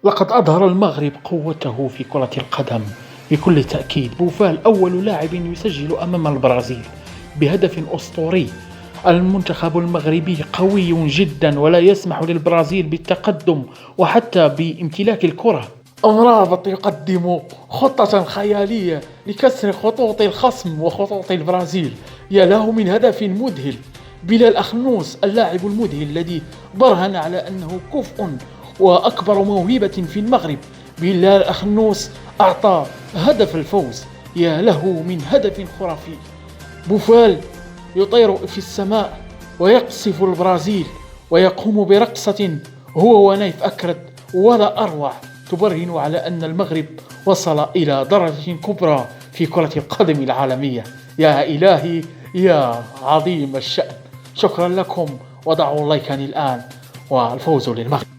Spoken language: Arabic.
لقد أظهر المغرب قوته في كرة القدم بكل تأكيد. بوفال أول لاعب يسجل أمام البرازيل بهدف أسطوري. المنتخب المغربي قوي جدا ولا يسمح للبرازيل بالتقدم وحتى بامتلاك الكرة. أمرابط يقدم خطة خيالية لكسر خطوط الخصم وخطوط البرازيل. يا له من هدف مذهل. بلال أخنوس اللاعب المذهل الذي برهن على أنه كفء وأكبر موهبة في المغرب. بلال أخنوس أعطى هدف الفوز. يا له من هدف خرافي. بوفال يطير في السماء ويقصف البرازيل ويقوم برقصة هو ونايف أكرد ولا أروع، تبرهن على أن المغرب وصل إلى درجة كبرى في كرة القدم العالمية. يا إلهي يا عظيم الشأن. شكرا لكم وضعوا لايكا الآن، والفوز للمغرب.